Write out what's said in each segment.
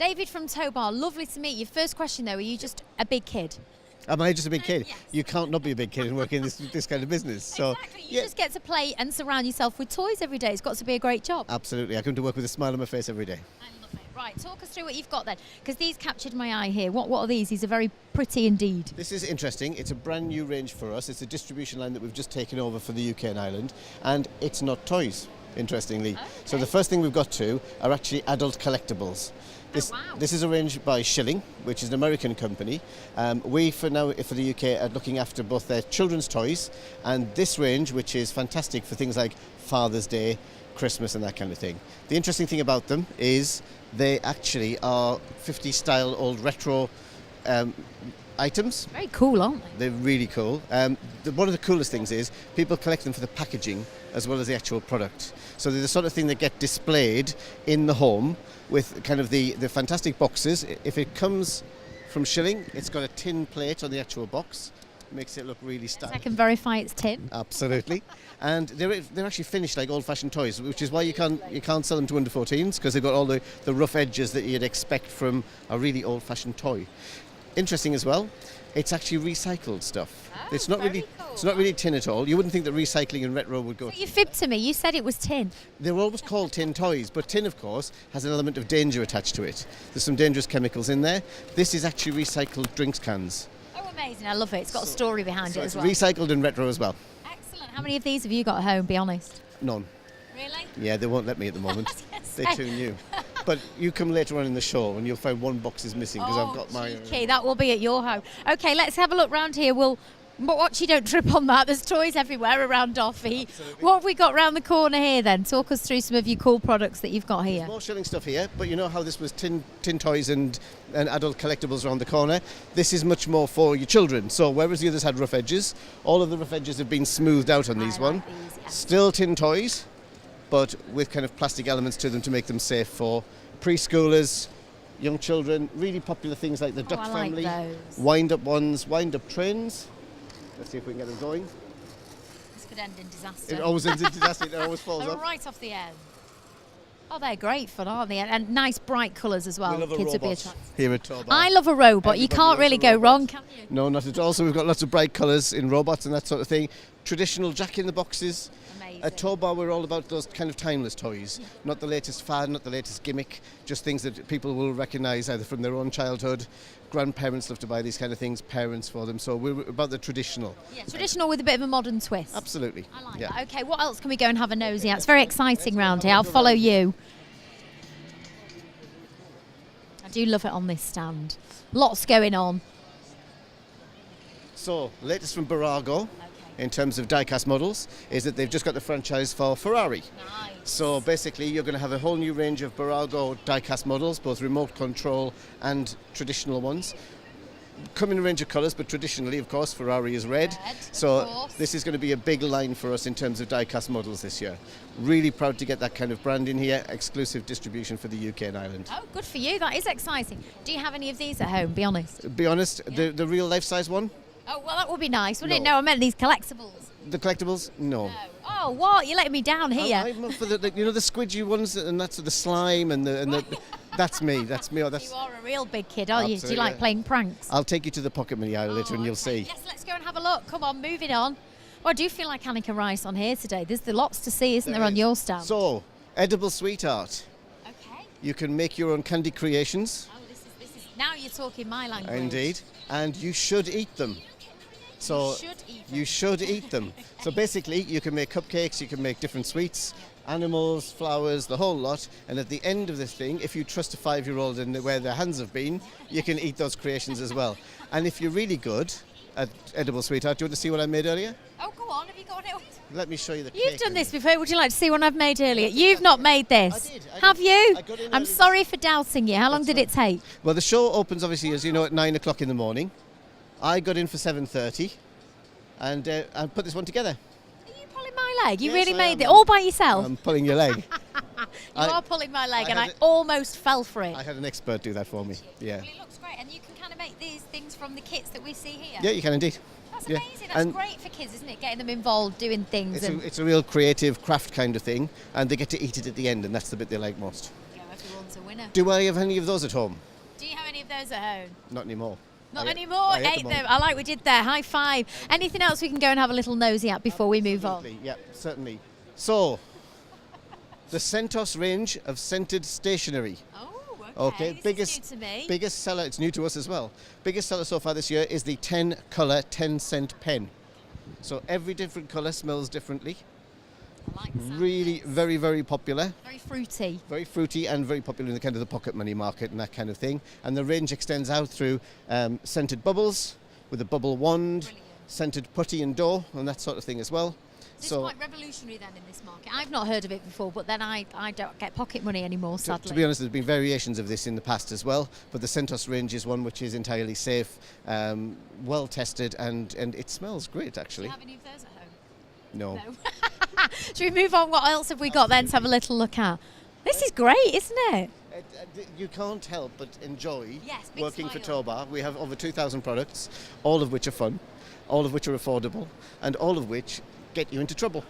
David from Towbar, lovely to meet you. First question though, are you just a big kid? Am I just a big kid? Yes. You can't not be a big kid and work in this kind of business. So, Exactly, you just get to play and surround yourself with toys every day. It's got to be a great job. Absolutely, I come to work with a smile on my face every day. I love it. Right, talk us through what you've got then, because these captured my eye here. What are these? These are very pretty indeed. This is interesting. It's a brand new range for us. It's a distribution line that we've just taken over for the UK and Ireland, and it's not toys, interestingly. Okay. So the first thing we've got to are actually adult collectibles. This is a range by Schylling, which is an American company. We, for the UK, are looking after both their children's toys and this range, which is fantastic for things like Father's Day, Christmas and that kind of thing. The interesting thing about them is they actually are 50s style old retro items. Very cool, aren't they? They're really cool. One of the coolest things is people collect them for the packaging as well as the actual product. So they're the sort of thing that get displayed in the home with kind of the fantastic boxes. If it comes from Schylling, it's got a tin plate on the actual box. Makes it look really stylish. I can verify it's tin. Absolutely. And they're actually finished like old-fashioned toys, which is why you can't sell them to under 14s, because they've got all the rough edges that you'd expect from a really old-fashioned toy. Interesting as well, it's actually recycled stuff. Oh, it's not really cool. It's not really tin at all. You wouldn't think that recycling and retro would go. So you fibbed to me. You said it was tin. They're always called tin toys, but tin, of course, has an element of danger attached to it. There's some dangerous chemicals in there. This is actually recycled drinks cans. Oh, amazing. I love it. It's got a story behind it as It's well. recycled and retro as well. Excellent. How many of these have you got at home, be honest? None. Really? Yeah, they won't let me at the moment. They're say. too new. But you come later on in the show and you'll find one box is missing because I've got my... cheeky. That will be at your home. Okay, let's have a look round here. Watch you don't trip on that. There's toys everywhere around Doffy. Absolutely. What have we got round the corner here then? Talk us through some of your cool products that you've got here. There's more Schylling stuff here, but you know how this was tin toys and adult collectibles around the corner? This is much more for your children. So whereas the others had rough edges, all of the rough edges have been smoothed out on these I one. like these, yeah. Still tin toys, but with kind of plastic elements to them to make them safe for preschoolers, young children. Really popular things like the Duck I like Family, those. wind-up ones, wind-up trains. Let's see if we can get them going. This could end in disaster. It always ends in disaster. It always falls They're off. right off the end. Oh, they're great fun, aren't they? And nice bright colours as well. We love a Kids would be robot attracted. here at Towbar. I love a robot. You Everybody can't loves really a go robot. wrong, can you? No, not at all. So we've got lots of bright colours in robots and that sort of thing. Traditional Jack-in-the-Boxes. Amazing. At Towbar, we're all about those kind of timeless toys. Not the latest fad, not the latest gimmick, just things that people will recognise either from their own childhood. Grandparents love to buy these kind of things, parents for them. So we're about the traditional. Yeah, traditional with a bit of a modern twist. Absolutely. I like Yeah. that. Okay, what else can we go and have a nosy at? It's very exciting round here. I'll follow you. I do love it on this stand. Lots going on. So, latest from Boggle in terms of die-cast models is that they've just got the franchise for Ferrari. Nice. So basically you're going to have a whole new range of Boggle die-cast models, both remote control and traditional ones. Come in a range of colours, but traditionally, of course, Ferrari is red. Red, So of course. this is going to be a big line for us in terms of die-cast models this year. Really proud to get that kind of brand in here, exclusive distribution for the UK and Ireland. Oh, good for you. That is exciting. Do you have any of these at home, be honest? Be honest, the real life-size one, Oh, well, that would be nice, wouldn't it? No. No, I meant these collectibles. the collectibles, no. No. Oh, what? You're letting me down here. I'm up for the you know the squidgy ones and that's the slime and the that's me. Oh, that's. You are a real big kid, aren't you? Do you Absolutely, like yeah. playing pranks? I'll take you to the pocket money aisle later and you'll okay. see. Yes, let's go and have a look. Come on, moving on. Well, I do feel like Annika Rice on here today. There's lots to see, isn't there, on is. your stand? So, edible sweetheart. Okay. You can make your own candy creations. Oh, this is now you're talking my language. Indeed. And you should eat them. So You should eat them. So basically, you can make cupcakes, you can make different sweets, animals, flowers, the whole lot. And at the end of this thing, if you trust a 5-year-old in where their hands have been, you can eat those creations as well. And if you're really good at edible sweetheart, do you want to see what I made earlier? Oh, go on. Have you got it? Let me show you the You've cake done and- this before. Would you like to see one I've made earlier? You've not made this. I did. Have you? I got in I'm early. sorry for doubting you. How long That's did it take? Well, the show opens obviously, as you know, at 9 o'clock in the morning. I got in for 7:30 and put this one together. Are you pulling my leg? You Yes, really I made am. it all by yourself? I'm pulling your leg. You I- are pulling my leg, I and had I it- almost fell for it. I had an expert do that for me. Yeah. Well, it looks great, and you can kind of make these things from the kits that we see here. Yeah, you can indeed. That's Yeah. amazing. That's And great for kids, isn't it? Getting them involved, doing things. it's a real creative craft kind of thing, and they get to eat it at the end, and that's the bit they like most. everyone's That's a winner. Do I have any of those at home? Do you have any of those at home? Not anymore. Not anymore. Ate them. I like we did there. High five. Anything else we can go and have a little nosy at before we move on? Yeah, certainly. So, the Centos range of scented stationery. Oh, Okay, This biggest is new to me. biggest seller. It's new to us as well. Biggest seller so far this year is the 10 colour 10-cent pen. So every different colour smells differently. I like the sound of Really, this. very, very popular. Very fruity. Very fruity and very popular in the kind of the pocket money market and that kind of thing. And the range extends out through scented bubbles with a bubble wand, Brilliant. scented putty and dough and that sort of thing as well. Is this quite revolutionary then in this market? I've not heard of it before, but then I don't get pocket money anymore, sadly. To be honest, there's been variations of this in the past as well, but the Centos range is one which is entirely safe, well tested, and it smells great actually. Do you have any of those at home? No. No. Should we move on? What else have we got then to have a little look at? This is great, isn't it? You can't help but enjoy Yes, big working for smile. Towbar. We have over 2,000 products, all of which are fun, all of which are affordable, and all of which get you into trouble.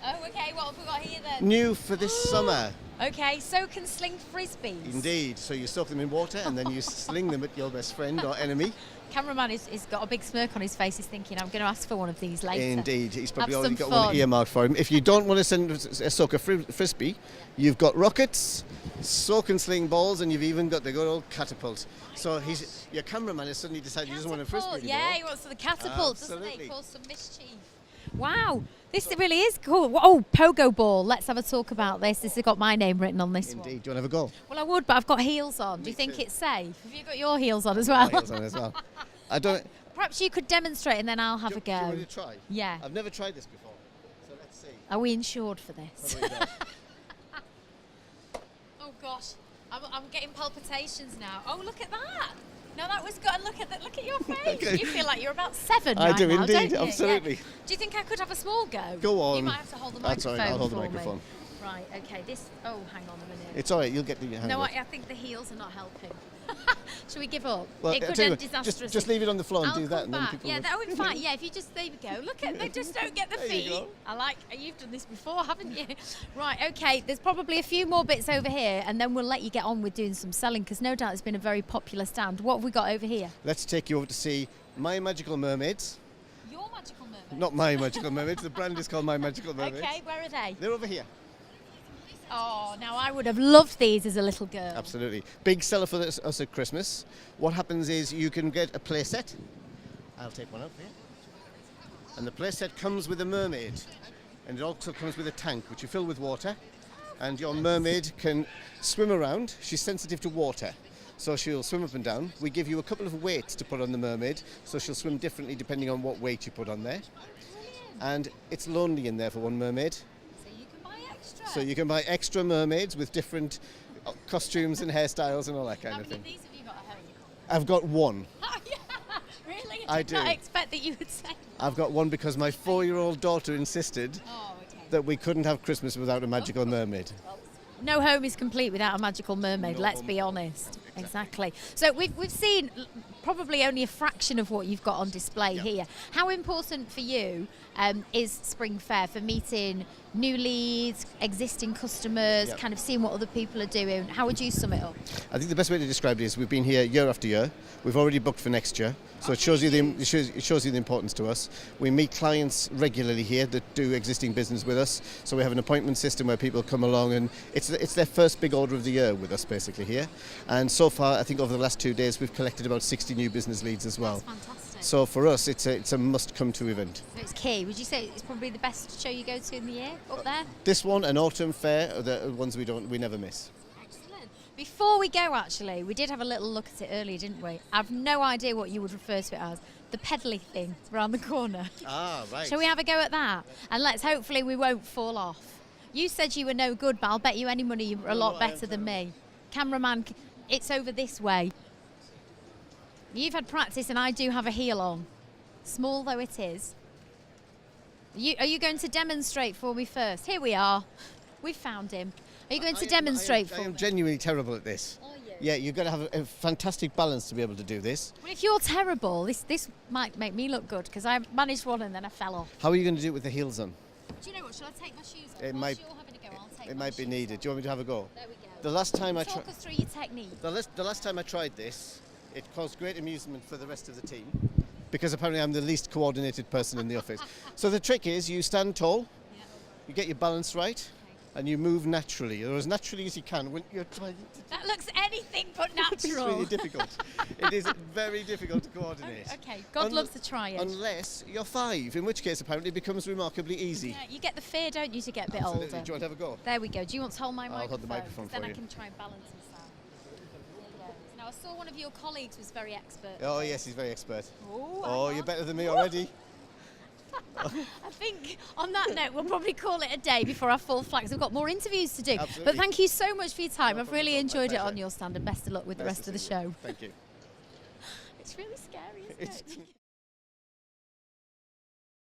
Oh, okay. What have we got here then? New for this summer. Okay, soak and sling frisbees. Indeed. So you soak them in water and then you sling them at your best friend or enemy. Cameraman is got a big smirk on his face. He's thinking, I'm going to ask for one of these later. Indeed. He's probably Have already some got one fun. earmarked for him. If you don't want to send a soak a frisbee, you've got rockets, soak and sling balls, and you've even got the good old catapult. So your cameraman has suddenly decided he doesn't want a frisbee Catapult, anymore. yeah, he wants the catapult, doesn't Absolutely. he? Cause some mischief. Wow, this really is cool. Oh, pogo ball. Let's have a talk about this. This has got my name written on this one. Indeed. Do you want to have a go? Well, I would, but I've got heels on. Do you think too. it's safe? Have you got your heels on as well? Heels on as well. I don't. Perhaps you could demonstrate and then I'll have a Do you go. want to try? Yeah. I've never tried this before, so let's see. Are we insured for this? Probably not. Oh gosh, I'm getting palpitations now. Oh, look at that! No, that was good. And look at your face. Okay. You feel like you're about 7 I right do now, indeed, don't you? absolutely. Yeah. Do you think I could have a small go? Go on. You might have to hold the That's all microphone right, I'll hold the for me. microphone. Right. Okay. This. Oh, hang on a minute. It's all right. You'll get the hang No, of it. I think the heels are not helping. Should we give up? Well, it I could tell you end what, disastrously. just leave it on the floor and I'll do that, come and then back. people. Yeah, will- that would be fine. Yeah, if you just there we go. Look at they just don't get the There you feet. go. I like you've done this before, haven't you? Right. Okay. There's probably a few more bits over here, and then we'll let you get on with doing some selling because no doubt it's been a very popular stand. What have we got over here? Let's take you over to see My Magical Mermaids. Your magical mermaid. Not My Magical Mermaids. The brand is called My Magical Mermaids. Okay. Where are they? They're over here. Oh, now I would have loved these as a little girl. Absolutely. Big seller for us at Christmas. What happens is you can get a play set. I'll take one out for you. And the play set comes with a mermaid. And it also comes with a tank, which you fill with water. And your mermaid can swim around. She's sensitive to water. So she'll swim up and down. We give you a couple of weights to put on the mermaid. So she'll swim differently depending on what weight you put on there. And it's lonely in there for one mermaid. So you can buy extra. So you can buy extra mermaids with different costumes and hairstyles and all that kind How of many of thing. these have you got at home? I've got one. Oh, yeah. Really? I did not do. expect that you would say. I've got one because my 4-year-old daughter insisted Oh, okay. that we couldn't have Christmas without a magical mermaid. No home is complete without a magical mermaid, No let's home. be honest. Exactly. So we've seen probably only a fraction of what you've got on display here. How important for you is Spring Fair for meeting new leads, existing customers, Yep. kind of seeing what other people are doing? How would you sum it up? I think the best way to describe it is we've been here year after year. We've already booked for next year, so it shows you the importance to us. We meet clients regularly here that do existing business with us. So we have an appointment system where people come along, and it's their first big order of the year with us basically here. And so far, I think over the last 2 days, we've collected about 60 new business leads as well. That's fantastic. So for us, it's a must-come-to event. So it's key. Would you say it's probably the best show you go to in the year up there? This one and Autumn Fair are the ones we never miss. Excellent. Before we go, actually, we did have a little look at it earlier, didn't we? I've no idea what you would refer to it as. The Pedley Thing around the corner. Ah, right. Shall we have a go at that? And hopefully we won't fall off. You said you were no good, but I'll bet you any money you're a lot better than me. Cameraman, it's over this way. You've had practice and I do have a heel on. Small though it is. Are you going to demonstrate for me first? Here we are. We found him. Are you going to demonstrate for I am me? genuinely terrible at this. Are you? Yeah, you've got to have a fantastic balance to be able to do this. Well, if you're terrible, this might make me look good because I managed one and then I fell off. How are you going to do it with the heels on? Do you know what? Shall I take my shoes off? It Whilst might- you're having a go, I'll take It my might be shoes needed. off. Do you want me to have a go? There we go. The last time Talk us through your technique. the last time I tried this, it caused great amusement for the rest of the team because apparently I'm the least coordinated person in the office. So the trick is you stand tall, you get your balance right, and you move naturally, or as naturally as you can when you're trying to... That looks anything but natural. It's really difficult. It is very difficult to coordinate. Okay, God loves to try it. Unless you're 5, in which case apparently it becomes remarkably easy. Yeah, you get the fear, don't you, to get a bit Absolutely. older. Do you want to have a go? There we go. Do you want to hold my microphone? I'll hold the microphone for then you. I can try and balance myself. There you go. Now, I saw one of your colleagues was very expert. Oh yes, he's very expert. Oh, you're better than me already. I think on that note, we'll probably call it a day before our full flags. We've got more interviews to do. Absolutely. But thank you so much for your time. No I've really enjoyed it pleasure. on your stand, and best of luck with the rest of the show. Thank you. It's really scary, isn't it?